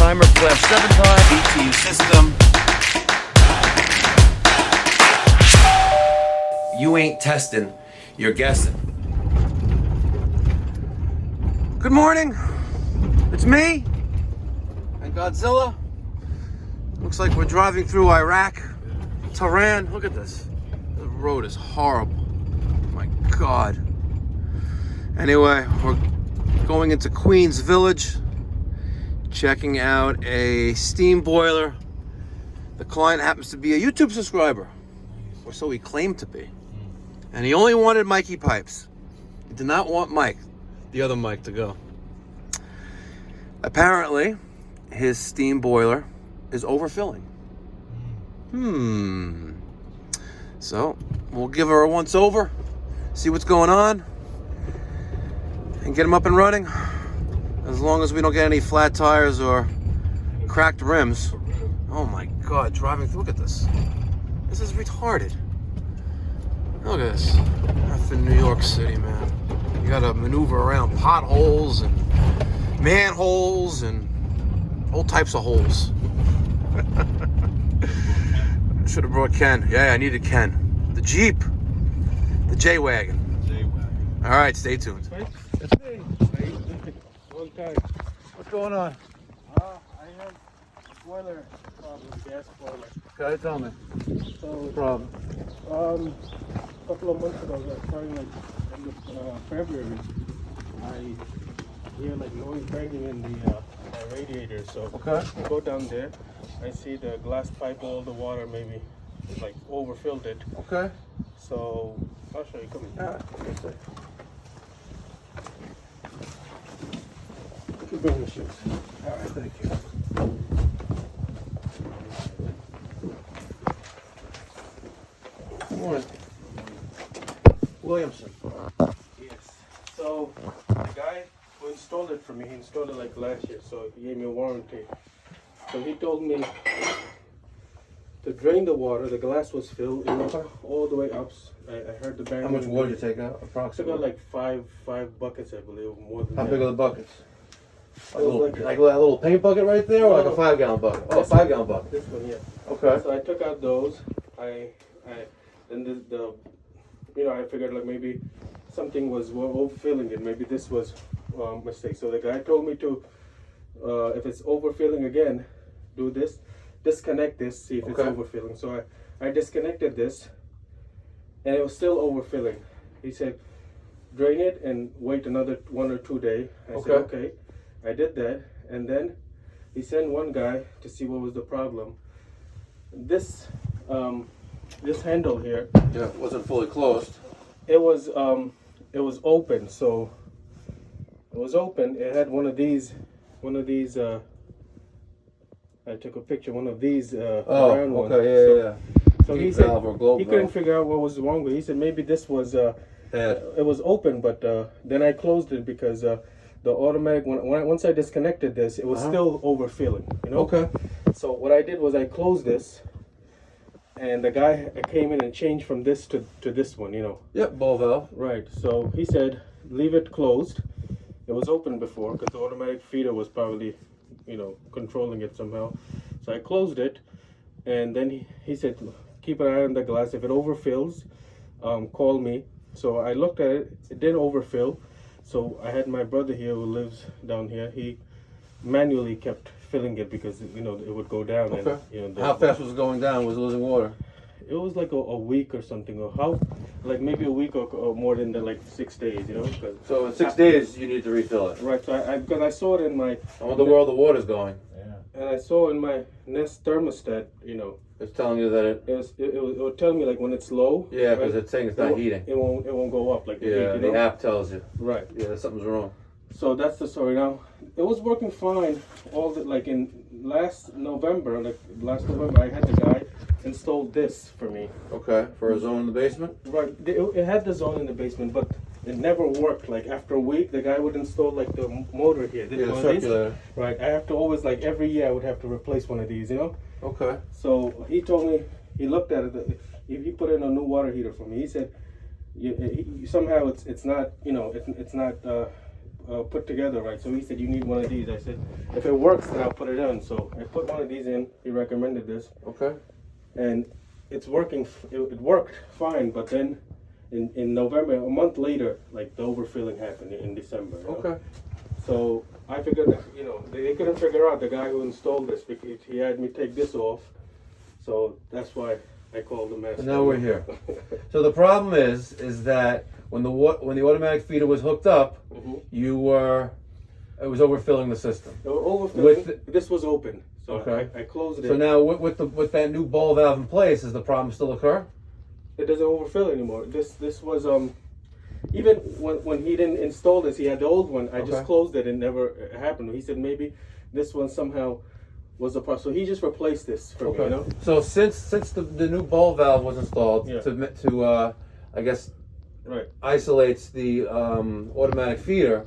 timer flash 7 times. BTU system. You ain't testing, you're guessing. Good morning. It's me and Godzilla. Looks like we're driving through Iraq, Tehran. Look at this. The road is horrible. My God. Anyway, we're going into Queens Village, checking out a steam boiler. The client happens to be a YouTube subscriber, or so he claimed to be. And he only wanted Mikey pipes. He did not want Mike, the other Mike, to go. Apparently, his steam boiler is overfilling. So, we'll give her a once over, see what's going on, and get him up and running. As long as we don't get any flat tires or cracked rims. Oh my God, driving through, look at this. This is retarded. Look at this. That's in New York City, man. You gotta maneuver around potholes and manholes and all types of holes. Should have brought Ken. Yeah, I needed Ken. The Jeep. The J-Wagon. All right, stay tuned. It's me. Long time. What's going on? I have boiler problem, gas boiler. Okay, tell me. So, No problem. a couple of months ago, starting like end of February, I hear like noise banging in the my radiator. So Okay. I go down there. I see the glass pipe, all the water maybe like overfilled it. Okay. So I'll show you. Come in. All right. Let's see. Keep bringing the shoes. All right, thank you. Good morning. Williamson. Yes. So the guy who installed it for me, he installed it like last year, so he gave me a warranty. So he told me to drain the water. The glass was filled, all the way up. I heard the bang. How much water did you take out, I took approximately? out like five buckets, I believe, more than How that. big are the buckets? Like, It was like a little paint bucket right there, or like a 5-gallon bucket? Oh, a 5-gallon bucket. This one, yeah. Okay. So I took out those. Then I figured like maybe something was overfilling it. Maybe this was a mistake. So the guy told me to, if it's overfilling again, do this, disconnect this, see if it's Okay. overfilling. So I disconnected this, and it was still overfilling. He said, drain it and wait another 1 or 2 days. I said, okay. I did that, and then he sent one guy to see what was the problem. This handle here, Yeah, it wasn't fully closed. it was open. So it was open. It had one of these. I took a picture. One of these round ones. Okay, yeah. So he Heat said valve or globe he couldn't valve. figure out what was wrong with it. He said maybe this was Bad. it was open, but then I closed it because the automatic once I disconnected this, it was still overfilling. Okay. So what I did was I closed this, and the guy came in and changed from this to this one. Yep, ball valve. Right. So he said leave it closed. It was open before because the automatic feeder was probably, controlling it somehow. So I closed it, and then he said keep an eye on the glass. If it overfills, call me. So I looked at it. It didn't overfill. So I had my brother here who lives down here. He manually kept filling it because it would go down. Okay. And How fast was it going down? Was it losing water? it was like a week or something, or how, like maybe a week or more than like 6 days, 'cause So in 6 days, you need to refill it. right. So because I saw it in my, I wonder where all the water's going. and I saw in my Nest thermostat, It's telling you that it. it would tell me like when it's low. Yeah, because right, it's saying it's not heating. It won't go up like the Yeah, heat, the app tells you. Right. Yeah, something's wrong. So that's the story. Now it was working fine. Like in last November, I had the guy install this for me. Okay, for a zone in the basement? Right. It had the zone in the basement, but it never worked. Like after a week, the guy would install like the motor here. Yeah, the circulator. Right. I have to always like every year I would have to replace one of these. Okay. So he told me, he looked at it. He put in a new water heater for me. He said, somehow it's not it's not put together right. So he said, you need one of these. I said, if it works, then I'll put it in. So I put one of these in. He recommended this. Okay. And it's working. It worked fine. But then in November, a month later, like the overfilling happened in December. You know? Okay. So I figured that, you know, they couldn't figure out the guy who installed this because he had me take this off. So that's why I called the master. And now we're here. So the problem is that when the automatic feeder was hooked up, it was overfilling the system. Overfilling. This was open, so okay. I closed it. So now with that new ball valve in place, does the problem still occur? It doesn't overfill anymore. This was even when he didn't install this, he had the old one. I just closed it and never happened. He said maybe this one somehow was a problem. So he just replaced this for me, you know? So since the new ball valve was installed to I guess isolates the automatic feeder,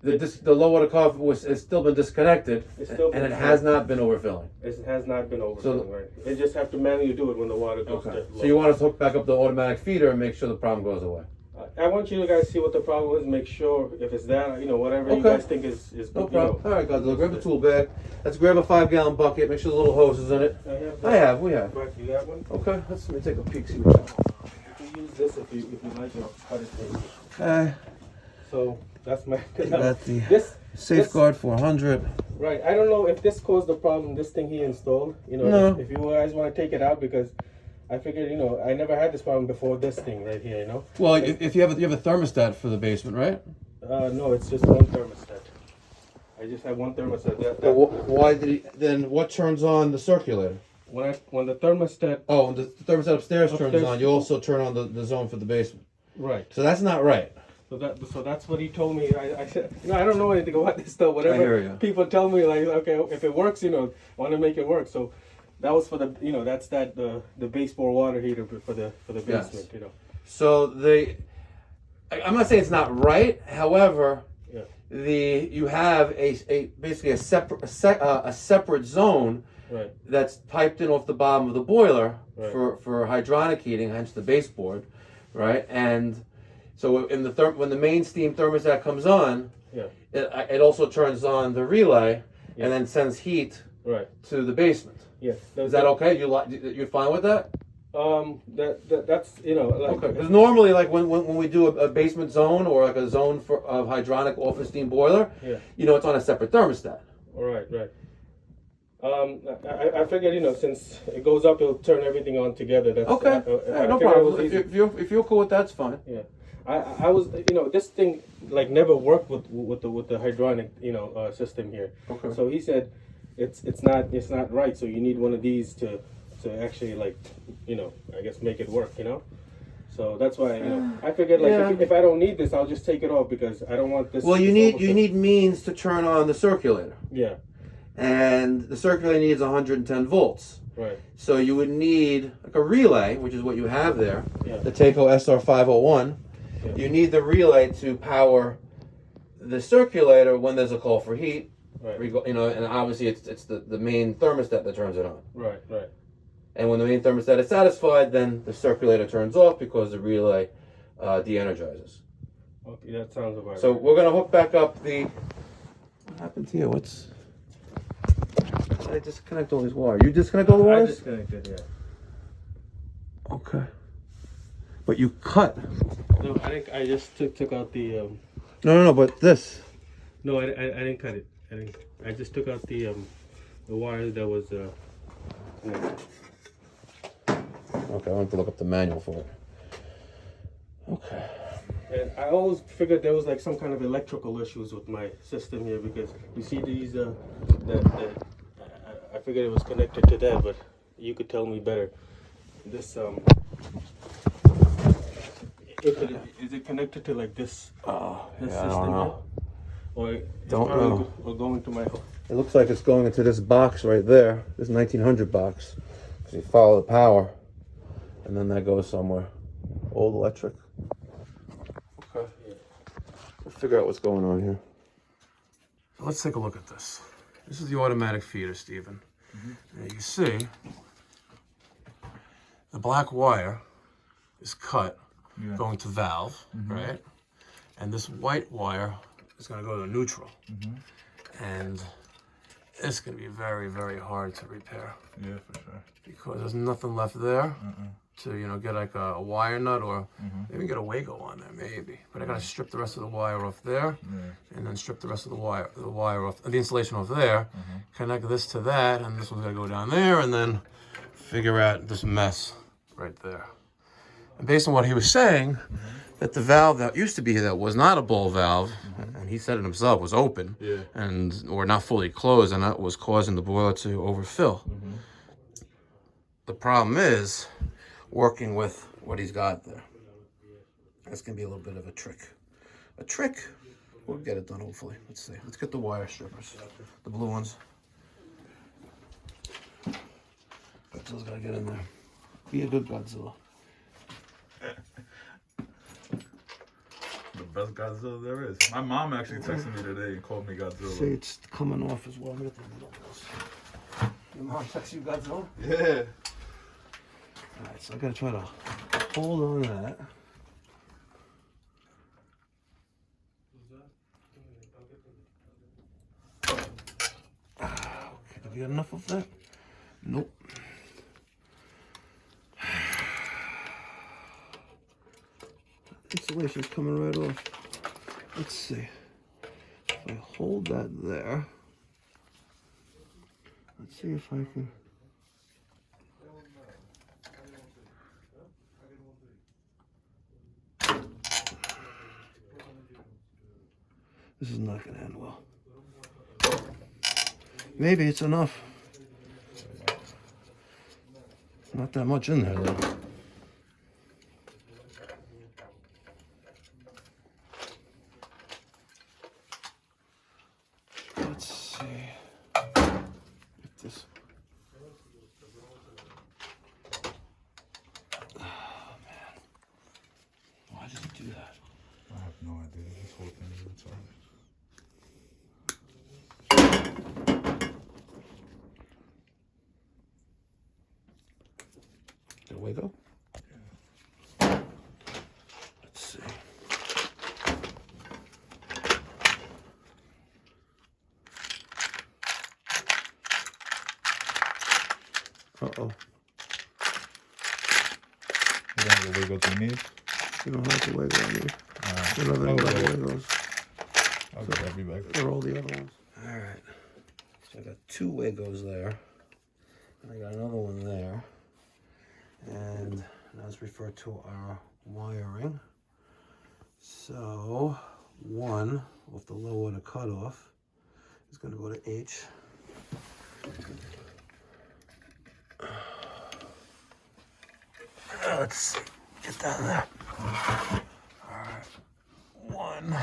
the low water cuff has still been disconnected, and it has not been overfilling. It has not been overfilling, right? They just have to manually do it when the water goes to low. So you want us to hook back up the automatic feeder and make sure the problem goes away. I want you guys to see what the problem is, make sure if it's that, you know, whatever you guys think is no good. problem. All right, Godzilla, grab the tool bag. Let's grab a 5-gallon bucket. Make sure the little hose is in it. We have. We have one. Okay, let me take a peek. See what. You can use this if you like it. Cut it. Okay. So that's my. Got the Safeguard 400. Right. I don't know if this caused the problem. This thing he installed. You know, no. If you guys want to take it out because. I figured, you know, I never had this problem before this thing right here, you know. Well, if you have a thermostat for the basement, right? No, it's just one thermostat. I just have one thermostat. Why did he? Then what turns on the circulator? When the thermostat. Oh, when the thermostat upstairs turns on, you also turn on the zone for the basement. Right. So that's not right. So that's what he told me. I said, you know, I don't know anything about this stuff. Whatever I hear you. people tell me, like, okay, if it works, you know, I want to make it work. So. That was for the, you know, that's the baseboard water heater for the basement, you know. So I'm not saying it's not right. However, you have basically a separate zone that's piped in off the bottom of the boiler for hydronic heating, hence the baseboard, right? And so when the main steam thermostat comes on, it also turns on the relay and then sends heat to the basement. Yeah. Is that okay? You're fine with that? That's, you know, like, okay. Because normally, like when we do a basement zone or like a zone of hydronic office steam boiler, you know, it's on a separate thermostat. Right. I figured, you know, since it goes up, it'll turn everything on together. That's okay. No problem. If you're cool with that, it's fine. Yeah. I was, you know, this thing like never worked with the hydronic, you know, system here. Okay. So he said. It's not right. So you need one of these to actually, like, you know, I guess make it work. You know, so that's why, you know, I figured like if I don't need this, I'll just take it off because I don't want this. Well, you need means to turn on the circulator. Yeah. And the circulator needs 110 volts. Right. So you would need like a relay, which is what you have there, the Takeo SR501. Yeah. You need the relay to power the circulator when there's a call for heat. Right. You know, and obviously it's the main thermostat that turns it on. Right. And when the main thermostat is satisfied, then the circulator turns off because the relay de-energizes. Okay, that sounds about right. So we're gonna hook back up the. What happened here? I disconnect all these wires. You disconnect all the wires? I disconnected, yeah. Okay. But you cut. No, I think I just took out the. No, but this. No, I didn't cut it. I just took out the wire that was. Okay, I want to look up the manual for it. Okay. And I always figured there was like some kind of electrical issues with my system here because you see these I figured it was connected to that, but you could tell me better. This is it connected to like this? This system, I don't know. Or Don't know. Or going to my. It looks like it's going into this box right there. This 1900 box. So you follow the power, and then that goes somewhere. Old electric. Okay. We'll figure out what's going on here. So let's take a look at this. This is the automatic feeder, Stephen. Mm-hmm. And you see, the black wire is cut going to valve, right? And this white wire is going to go to neutral. And it's going to be very, very hard to repair. Yeah, for sure. Because there's nothing left there to, you know, get like a wire nut or maybe get a Wago on there, maybe. But I got to strip the rest of the wire off there and then strip the rest of the wire off, the insulation off there, connect this to that, and this one's going to go down there, and then figure out this mess right there. And based on what he was saying, that the valve that used to be here that was not a ball valve, and he said it himself, was open, and or not fully closed, and that was causing the boiler to overfill. The problem is working with what he's got there. That's gonna be a little bit of a trick. We'll get it done hopefully. Let's see. Let's get the wire strippers, the blue ones. Godzilla's gotta get in there. Be a good Godzilla. The best Godzilla there is. My mom actually texted me today and called me Godzilla. See, it's coming off as well. Let me get the needles. Your mom texts you Godzilla? Yeah. Alright, so I gotta try to hold on to that. Okay, do we get enough of that? Nope. Insulation's coming right off. Let's see. If I hold that there, let's see if I can. This is not gonna end well. Maybe it's enough. Not that much in there though. Let's see. Get this. Oh man. Why did he do that? I have no idea. This whole thing is retarded. There we go. Let's see. Uh-oh. You don't have the Wiggles you need? You don't have to wiggle on me. Alright. Another wiggles. I'll grab you back. They're all the other ones. Alright. So I got 2 Wagos there. And I got another one there. And let's refer to our wiring. So 1 off the low of the cutoff is going to go to H. Let's see. Get down there. Alright. 1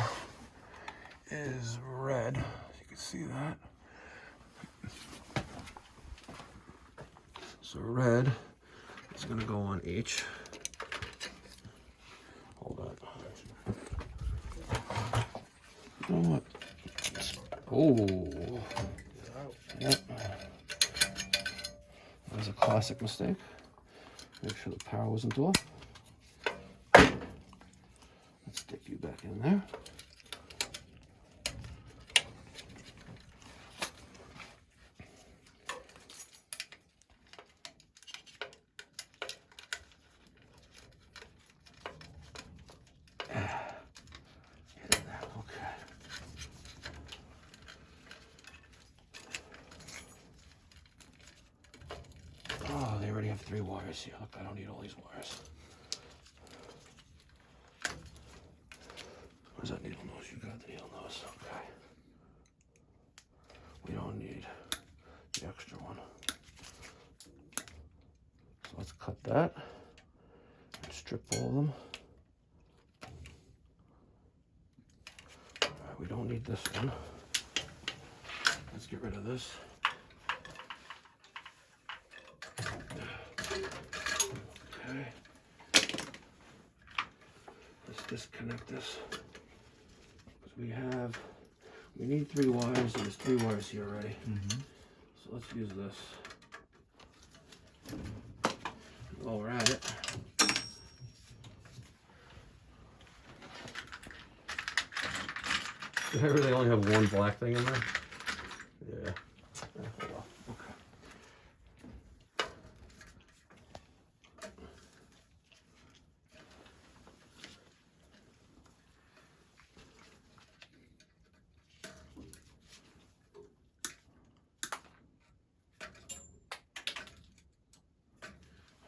is red. You can see that. So red is going to go on H. Hold on. You know what? Oh. Yep. That was a classic mistake. Make sure the power wasn't off. Let's stick you back in there. Oh, they already have 3 wires here. Look, I don't need all these wires. Where's that needle nose? You got the needle nose. Okay. We don't need the extra one. So let's cut that and strip all of them. All right, we don't need this one. Let's get rid of this. Okay. Let's disconnect this. Because we need 3 wires, and there's 3 wires here already. So let's use this. While we're at it. I really only have one black thing in there? Yeah. Oh, well. Okay.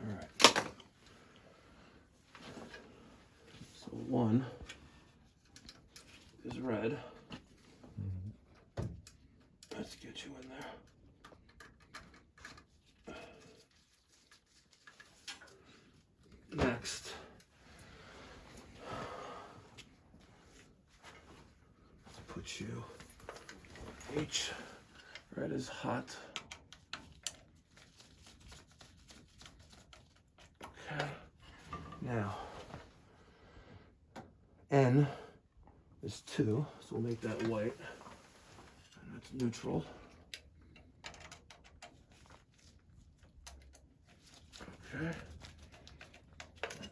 All right. So one is red. Let's get you in there. Next, let's put you H. Red is hot. Okay. Now, N is 2, so we'll make that white. And that's neutral. Okay.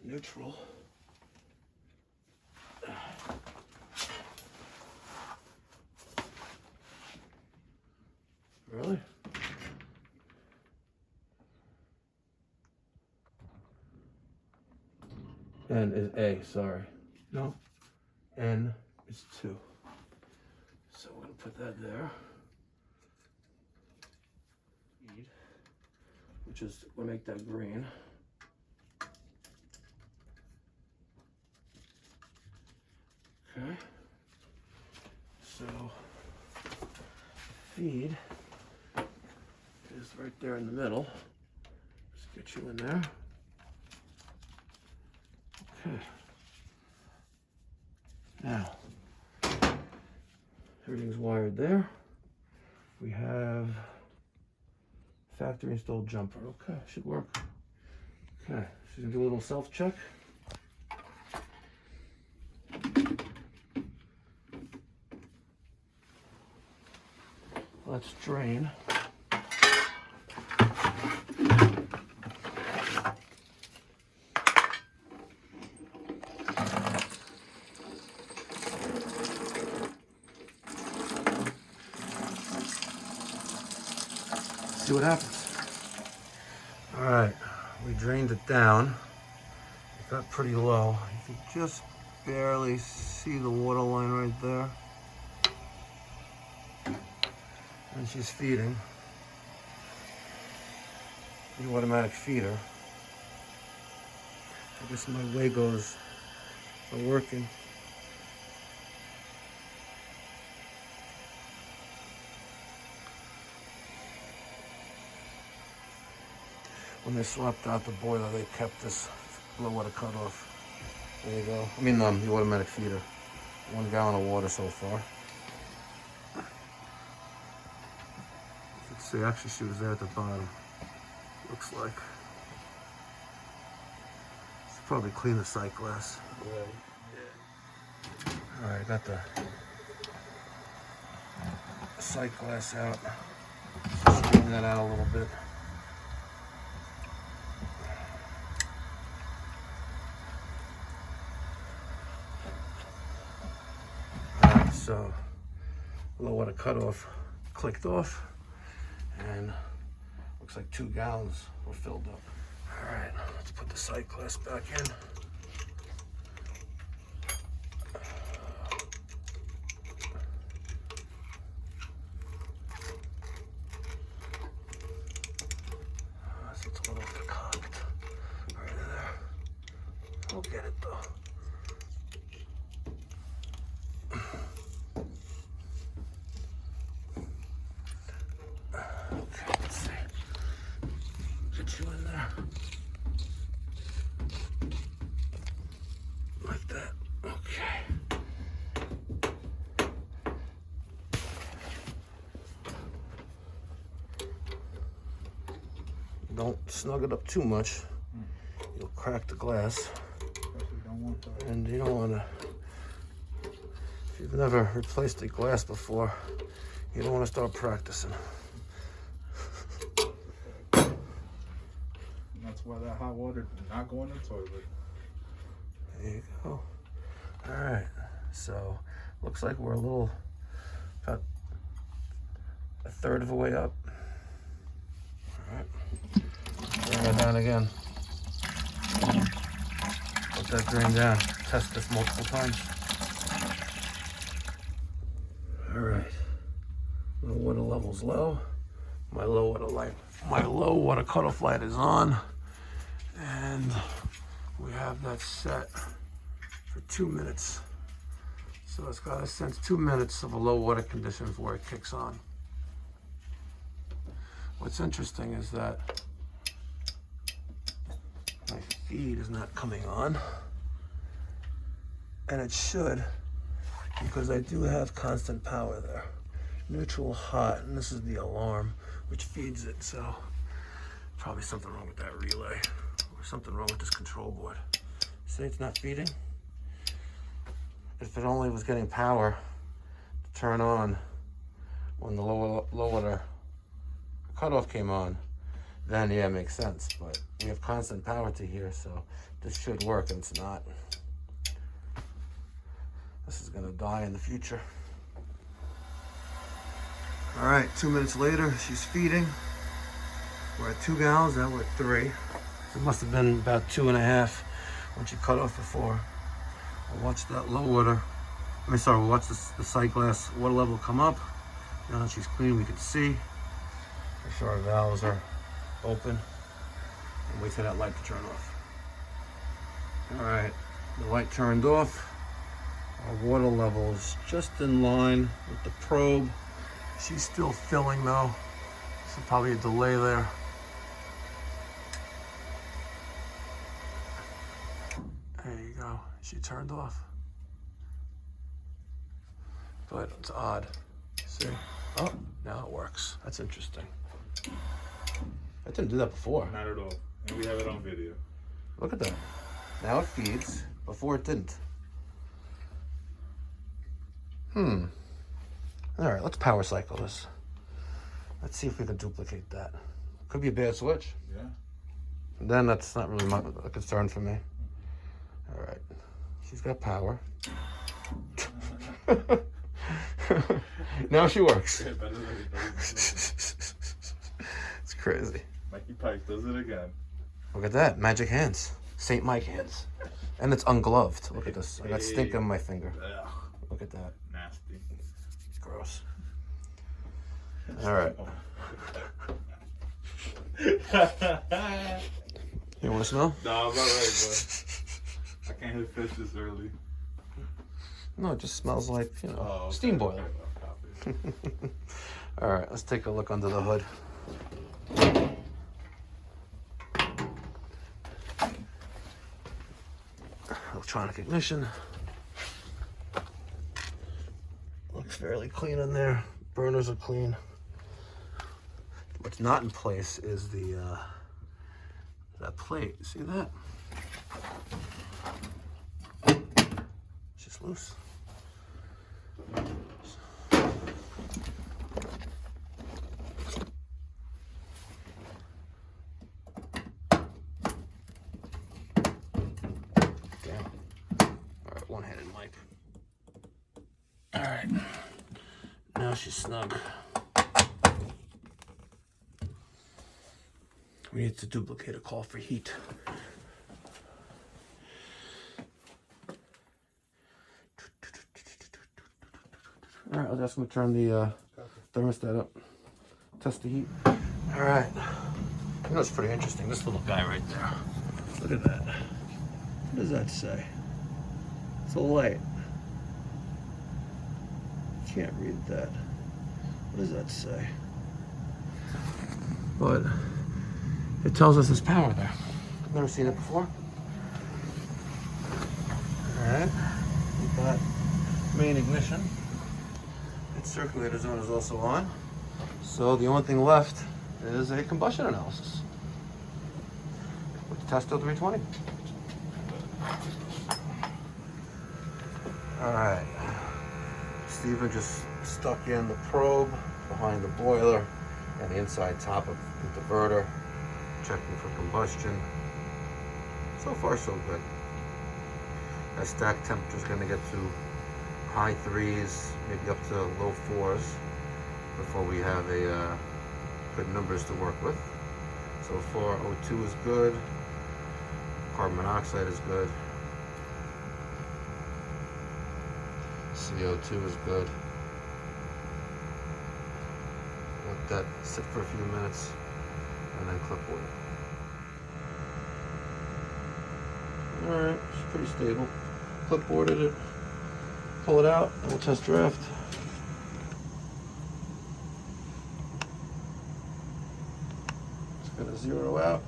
Neutral. Really? N is A, sorry. No. N is 2. So we're going to put that there. Which is, we'll make that green. Okay. So, feed is right there in the middle. Let's get you in there. Okay. Now, everything's wired there. We have factory installed jumper. Okay, should work. Okay, she's gonna do a little self check. Let's drain. See what happens. All right, we drained it down. It got pretty low. You can just barely see the water line right there. And she's feeding the automatic feeder. I guess my Wagos are working. When they swapped out the boiler, they kept this low water cutoff. There you go. I mean, the automatic feeder. 1 gallon of water so far. You can see, actually, she was there at the bottom. Looks like. Should probably clean the sight glass. Yeah. All right, got the sight glass out. Just straighten that out a little bit. So, low water cutoff clicked off, and looks like 2 gallons were filled up. All right, let's put the sight glass back in. It's a little cocked right in there. We'll get it though. You in there like that. Okay. Don't snug it up too much. You'll crack the glass. And you don't want to, if you've never replaced a glass before, you don't want to start practicing. Why that hot water did not go in the toilet. There you go. All right, so Looks like we're about a third of the way up. All right, bring that down again. Let that drain down. Test this multiple times. All right, my water level's low. My low water cutoff light is on, and we have that set for 2 minutes. So it's got to sense 2 minutes of a low water condition before it kicks on. What's interesting is that my feed is not coming on, and it should, because I do have constant power there. Neutral, hot, and this is the alarm which feeds it, so probably something wrong with that relay, or something wrong with this control board. See, it's not feeding. If it only was getting power to turn on when the low water cutoff came on, then yeah, it makes sense. But we have constant power to here, so this should work, and it's not. This is gonna die in the future. All right, 2 minutes later, she's feeding. We're at 2 gallons, now we're at 3. So it must have been about 2.5 when she cut off before. We'll watch that low water. We'll watch the sight glass water level come up. Now that she's clean, we can see. Make sure our valves are open. And wait for that light to turn off. All right, the light turned off. Our water level is just in line with the probe. She's still filling though, so probably a delay there. There you go, she turned off. But it's odd, see? Oh, now it works, that's interesting. I didn't do that before. Not at all. And we have it on video. Look at that. Now it feeds, before it didn't. All right, let's power cycle this. Let's see if we can duplicate that. Could be a bad switch. Yeah. Then that's not really a concern for me. All right, she's got power. Now she works. It's crazy. Mikey Pike does it again. Look at that, magic hands. St. Mike hands. And it's ungloved. Look at this. I got stink on my finger. Ugh. Look at that. Nasty. Gross. All right. You want to smell? No, I'm not right, but I can't hit fish this early. No, it just smells like, Okay. steam boiler. Okay. All right, let's take a look under the hood. Electronic ignition. Looks fairly clean in there. Burners are clean. What's not in place is that plate. See that? It's just loose. Damn. All right, one-handed mic. All right. Now she's snug. We need to duplicate a call for heat. All right, I'll just turn the thermostat up. Test the heat. All right. You know, it's pretty interesting. This little guy right there. Look at that. What does that say? It's a light. Can't read that. What does that say? But it tells us there's power there. I've never seen it before. Alright. We've got main ignition. Its circulator zone is also on. So the only thing left is a combustion analysis with the Testo 320. Alright. Steven just stuck in the probe behind the boiler and the inside top of the diverter, checking for combustion. So far, so good. That stack temperature is going to get to high 3s, maybe up to low 4s before we have a good numbers to work with. So far, O2 is good, carbon monoxide is good, CO2 is good. Let that sit for a few minutes and then clipboard it. Alright, it's pretty stable. Clipboarded it, pull it out, and we'll test draft. Just gonna zero out.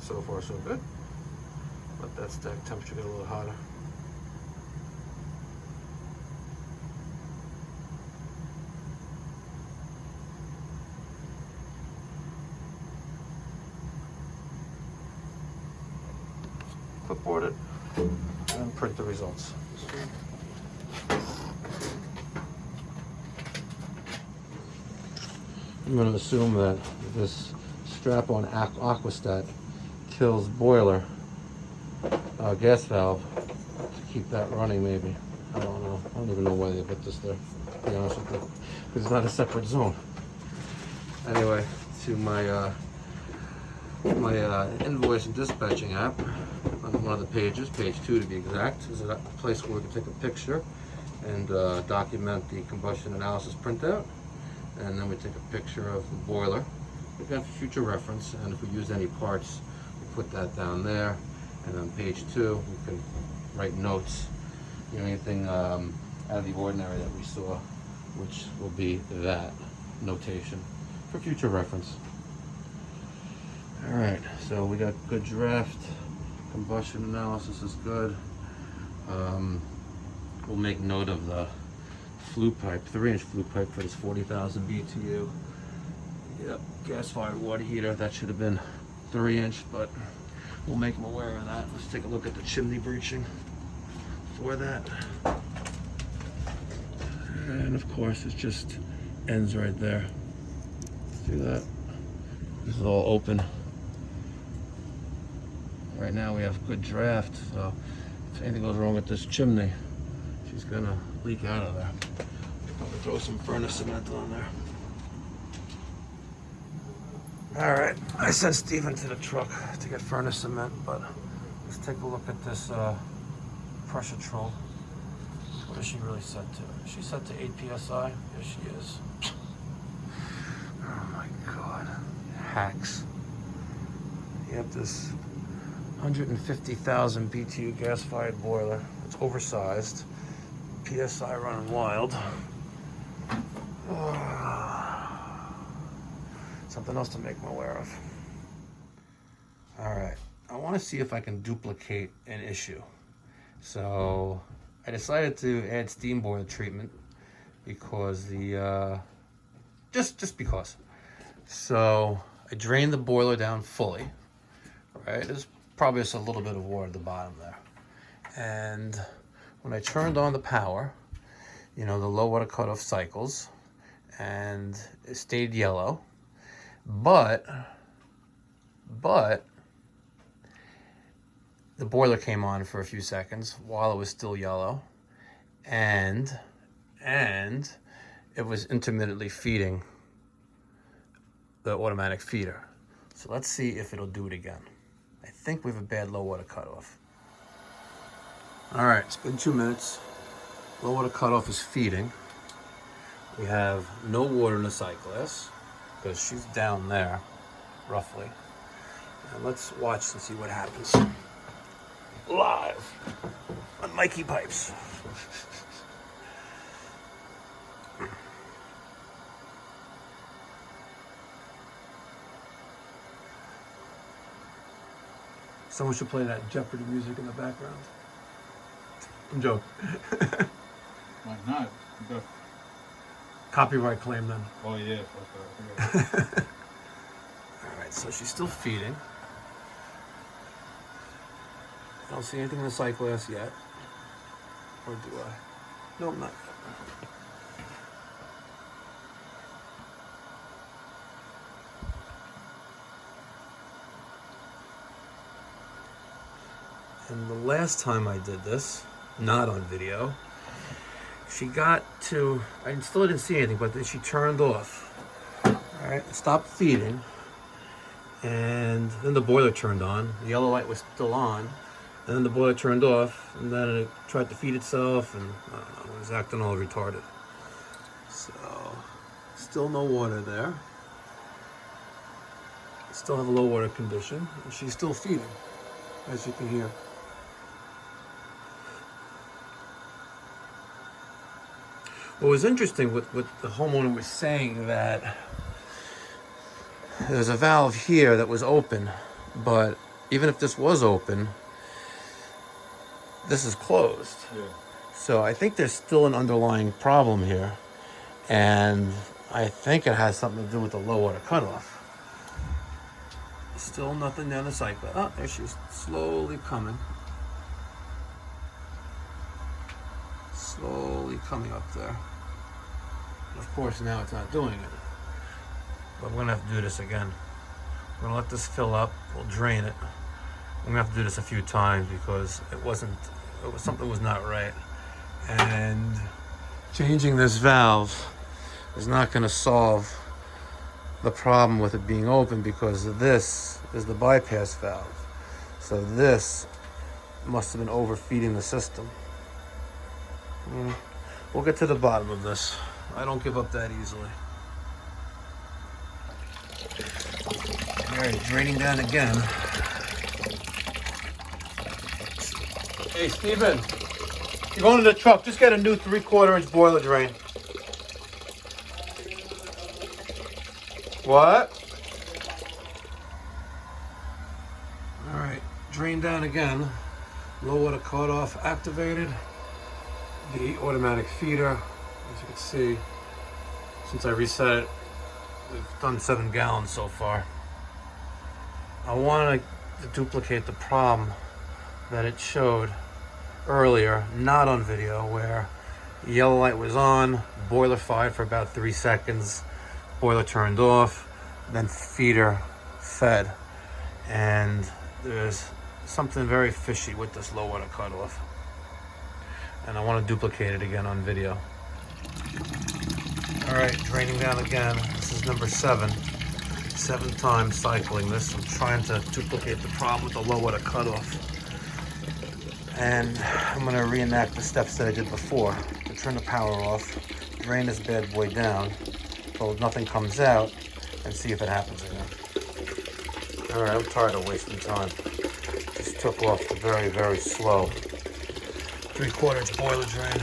So far, so good. Let that stack temperature get a little hotter. Clipboard it and print the results. I'm going to assume that this strap-on aquastat kills boiler gas valve to keep that running, maybe. I don't know. I don't even know why they put this there, to be honest with you, because it's not a separate zone. Anyway, to my invoice and dispatching app, on one of the pages, page 2 to be exact, is a place where we can take a picture and document the combustion analysis printout, and then we take a picture of the boiler, again for future reference, and if we use any parts, put that down there, and on page 2 we can write notes, you know, anything out of the ordinary that we saw, which will be that notation for future reference. All right, so we got good draft, combustion analysis is good. We'll make note of the flue pipe, 3-inch flue pipe for this 40,000 BTU. Yep, gas-fired water heater, that should have been 3-inch, but we'll make them aware of that. Let's take a look at the chimney breaching for that. And of course, it just ends right there. See that? This is all open. Right now we have good draft, so if anything goes wrong with this chimney, she's gonna leak out of there. Probably throw some furnace cement on there. All right, I sent Steven to the truck to get furnace cement, but let's take a look at this pressure troll. What is she really set to? Is she set to 8 PSI? Yes, she is. Oh my God, hacks. You have this 150,000 BTU gas-fired boiler. It's oversized. PSI running wild. Something else to make me aware of. All right, I want to see if I can duplicate an issue. So I decided to add steam boiler treatment because just because. So I drained the boiler down fully. Right, there's probably just a little bit of water at the bottom there. And when I turned on the power, you know, the low water cutoff cycles, and it stayed yellow. But the boiler came on for a few seconds while it was still yellow, and it was intermittently feeding the automatic feeder. So let's see if it'll do it again. I think we have a bad low water cutoff. All right, it's been 2 minutes. Low water cutoff is feeding. We have no water in the sight glass, because she's down there, roughly. And let's watch and see what happens. Live on Mikey Pipes. Someone should play that Jeopardy music in the background. I'm joking. Why not? Go. Copyright claim then. Oh yeah, fuck that. All right, So she's still feeding. I don't see anything in the sight glass yet. Or do I? No, not yet. And the last time I did this, not on video, she got to, I still didn't see anything, but then she turned off. All right, stopped feeding. And then the boiler turned on. The yellow light was still on. And then the boiler turned off. And then it tried to feed itself. And I don't know, it was acting all retarded. So, still no water there. Still have a low water condition. And she's still feeding, as you can hear. What was interesting, what the homeowner was saying, that there's a valve here that was open, but even if this was open, this is closed. Yeah. So I think there's still an underlying problem here, and I think it has something to do with the low water cutoff. Still nothing down the cycle. Oh, there she's slowly coming. Slowly coming up there. And of course now it's not doing it. But we're gonna have to do this again. We're gonna let this fill up, we'll drain it. We're gonna have to do this a few times because something was not right. And changing this valve is not gonna solve the problem with it being open, because this is the bypass valve. So this must have been overfeeding the system. We'll get to the bottom of this. I don't give up that easily. All right, draining down again. Hey, Steven, you're going to the truck. Just get a new 3/4 inch boiler drain. What? All right, drain down again. Low water cutoff activated. The automatic feeder, as you can see, since I reset it, we've done 7 gallons so far. I want to duplicate the problem that it showed earlier, not on video, where the yellow light was on, boiler fired for about 3 seconds, boiler turned off, then feeder fed. And there's something very fishy with this low water cutoff. And I want to duplicate it again on video. All right, draining down again. This is number 7. 7 times cycling this. I'm trying to duplicate the problem with the low water cutoff. And I'm going to reenact the steps that I did before. To turn the power off, drain this bad boy down so nothing comes out, and see if it happens again. All right, I'm tired of wasting time. Just took off the very, very slow 3/4 inch boiler drain.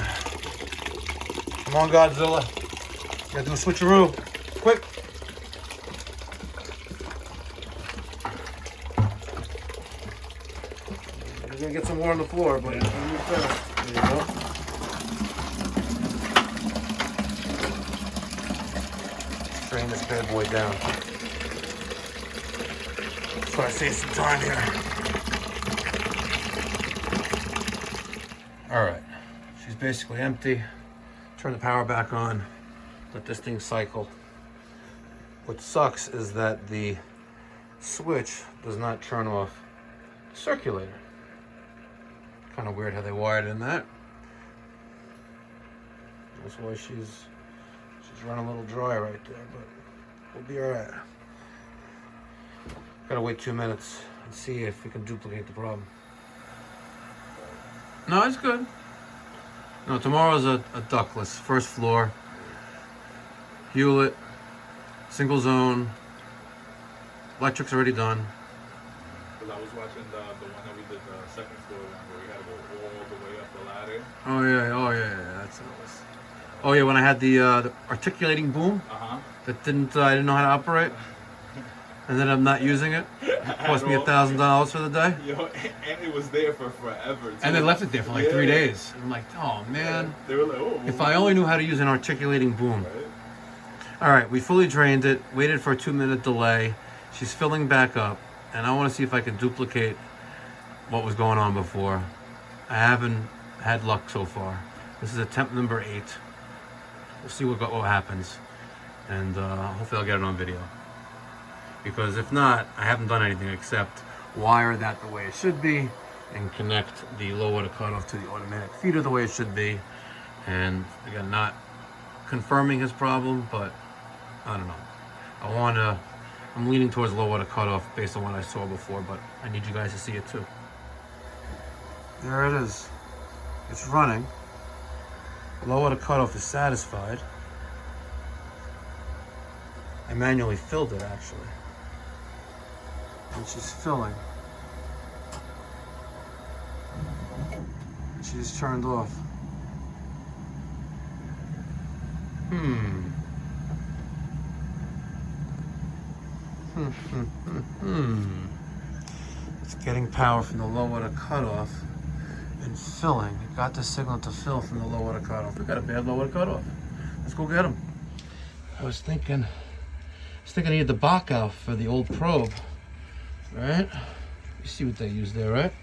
Come on, Godzilla. You gotta do a switcheroo. Quick. You're gonna get some more on the floor, but it's gonna move fast. There you go. Drain this bad boy down. Try to save some time here. All right, she's basically empty. Turn the power back on, let this thing cycle. What sucks is that the switch does not turn off the circulator. Kind of weird how they wired in that. That's why she's running a little dry right there, but we'll be all right. Gotta wait 2 minutes and see if we can duplicate the problem. No, it's good. No, tomorrow's a ductless. First floor. Hewlett. Single zone. Electric's already done. Because I was watching the one that we did, the second floor one, where we had to go all the way up the ladder. Oh yeah. That's what it was. Oh yeah, when I had the articulating boom that I didn't know how to operate. And then I'm not using it. Cost me $1,000 for the day. Yo, and it was there for forever, too. And they left it there for like 3 days. I'm like, oh man. They were like, oh. If I only knew how to use an articulating boom. Right? All right, we fully drained it, waited for a 2-minute delay, She's filling back up, and I want to see if I can duplicate what was going on before. I haven't had luck so far. This is attempt number 8. We'll see what happens, and hopefully I'll get it on video. Because if not, I haven't done anything except wire that the way it should be and connect the low water cutoff to the automatic feeder the way it should be. And again, not confirming his problem, but I don't know. I'm leaning towards low water cutoff based on what I saw before, but I need you guys to see it too. There it is. It's running. Low water cutoff is satisfied. I manually filled it actually. And she's filling. She's turned off. It's getting power from the low water cutoff and filling. It got the signal to fill from the low water cutoff. We got a bad low water cutoff. Let's go get him. I was thinking I needed the Bach out for the old probe. Right? You see what they use there, right?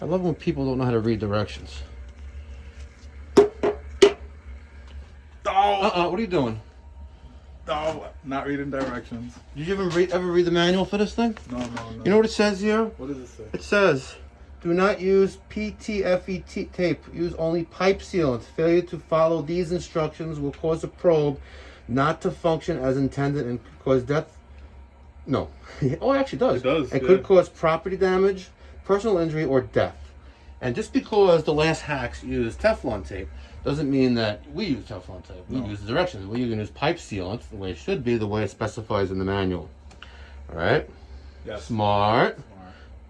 I love when people don't know how to read directions. Oh, What are you doing? no, not reading directions. Did you ever read the manual for this thing? No. You know what it says here? What does it say? It says, do not use PTFE tape. Use only pipe sealant. Failure to follow these instructions will cause a probe not to function as intended and cause death. No. Oh, it actually does. It does, It yeah. could cause property damage, personal injury, or death. And just because the last hacks used Teflon tape doesn't mean that we use Teflon tape. We use the directions. We can use pipe sealant the way it should be, the way it specifies in the manual. All right? Yes. Smart.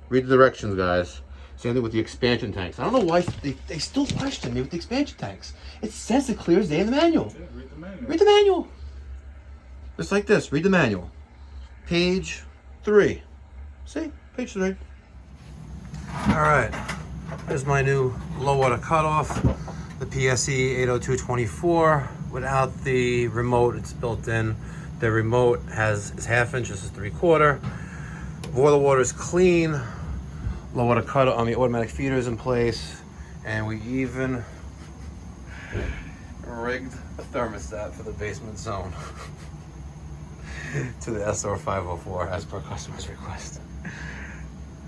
Read the directions, guys. Same thing with the expansion tanks. I don't know why they still question me with the expansion tanks. It says it clear as day in the manual. Yeah, read the manual. Read the manual. Just like this. Read the manual. Page 3. See? Page 3. All right. Here's my new low water cutoff. The PSE 80224. Without the remote, it's built in. The remote is 1/2 inch. This is 3/4. Boiler water is clean. Low water cutoff on the automatic feeder is in place. And we even rigged a thermostat for the basement zone to the SR504 as per customer's request.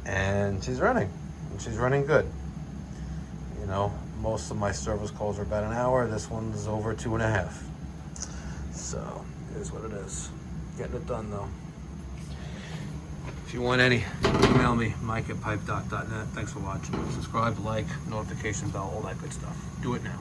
And she's running. And she's running good. You know, most of my service calls are about an hour. This one's over 2.5. So, it is what it is. Getting it done though. If you want any, email me, mike@pipedoc.net. Thanks for watching. Subscribe, like, notification bell, all that good stuff. Do it now.